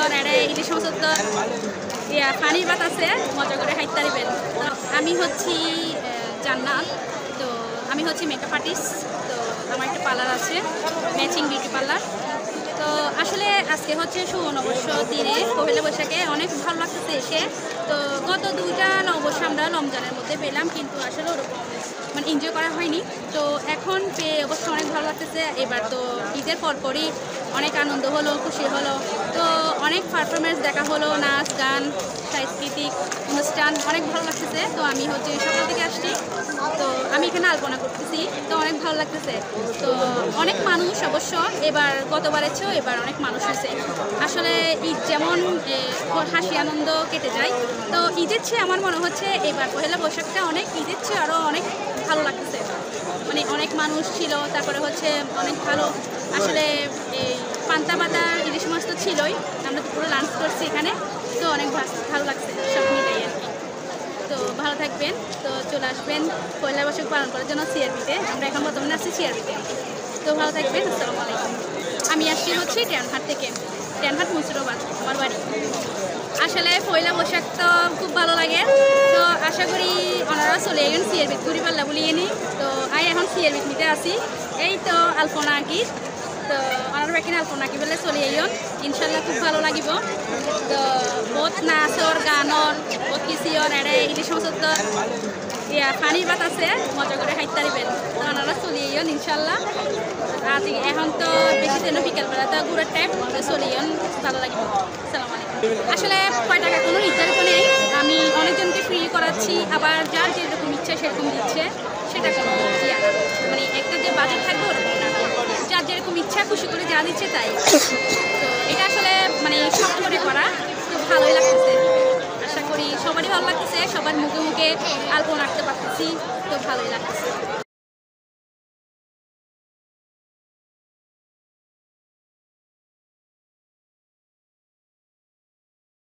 কুশিয়ন এড়ে ইলিশ মাছ পানির ভাত আছে মজা করে খাইতে পারবেন। আমি হচ্ছি জান্নাত, তো আমি হচ্ছি মেকআপ আর্টিস্ট। তো আমার একটা পার্লার আছে, ম্যাচিং বিউটি পার্লার। তো আসলে আজকে হচ্ছে শুভ নববর্ষ দিনে পহেলা বৈশাখে অনেক ভালো লাগতেছে এসে। তো গত 2টা নববর্ষ আমরা রমজানের মধ্যে পেলাম, কিন্তু আসলে ওরকম মানে এনজয় করা হয়নি। তো এখন পেয়ে অবশ্য অনেক ভালো লাগতেছে। এবার তো ঈদের পরপরই অনেক আনন্দ হলো, খুশি হলো। তো অনেক পারফরমেন্স দেখা হলো, নাচ গান সাংস্কৃতিক অনুষ্ঠান, অনেক ভালো লাগতেছে। তো আমি হচ্ছে সকাল থেকে আসছি, তো আমি এখানে আলপনা করতেছি, তো অনেক ভালো লাগতেছে। তো অনেক মানুষ অবশ্য এবার গতবারের চেয়েও এবার অনেক মানুষ হয়েছে। আসলে ঈদ যেমন হাসি আনন্দ কেটে যায়, তো ঈদের চেয়ে আমার মনে হচ্ছে এবার পহেলা বৈশাখটা অনেক ঈদের চেয়ে আরও অনেক ভালো লাগতেছে। মানে অনেক মানুষ ছিল, তারপরে হচ্ছে অনেক ভালো আসলে এই পান্তা পাতা ইলিশ মাছ তো ছিলই, আমরা তো পুরো লাঞ্চ করছি এখানে। তো অনেক ভালো লাগছে সব মিলাই আর কি। তো ভালো থাকবেন, তো চলে আসবেন পয়লা বৈশাখ পালন করার জন্য সিআরবিতে। আমরা এখন বর্তমানে আসছি সিআরবিতে। তো ভালো থাকবেন, আসসালামু আলাইকুম। আমি আসছি হচ্ছে ট্যানহাট থেকে, ট্যানহাট মুর্শিদাবাদ আমার বাড়ি। আসলে পয়লা বৈশাখ তো খুব ভালো লাগে। তো আশা করি ওনারা চলে গেলেন সিআরবিত ঘুরি পাল্লা বলিয়ে নিই। তো আমি এখন সিআরবিত নিতে আসি, এই তো আলপনা আঁকি। তো ওনারা এখানে আলপনা আঁকি বলে চলে আইন, ইনশাল্লাহ খুব ভালো লাগিব। তো বহুত নাচর গানর বহুত কিসিয়র এড়ে ইলিশ মাছ পানির ভাত আছে মজা করে খাইতে পারবেন। তো ওনারা চলে আইন ইনশাল্লাহ। আজ এখন তো বেশি দিন বিকেলবেলা তো ঘুরার টাইম, চলে আইন, ভালো লাগবে। আসসালামু আলাইকুম। আসলে কয় টাকা কোনো নির্ধারিত নেই, আমি অনেকজনকে ফ্রি করাচ্ছি, আবার যার যেরকম ইচ্ছা সেরকম দিচ্ছে, সেটা কোনো মানে একটা যে বাজেট থাকবে ওরকম না, যার যেরকম ইচ্ছা খুশি করে যা দিচ্ছে তাই। তো এটা আসলে মানে শখ করে করা, তো ভালোই লাগতেছে। আশা করি সবারই ভালো লাগতেছে, সবার মুখে মুখে আলপনা আঁকতে পারতেছি, তো ভালোই লাগতেছে।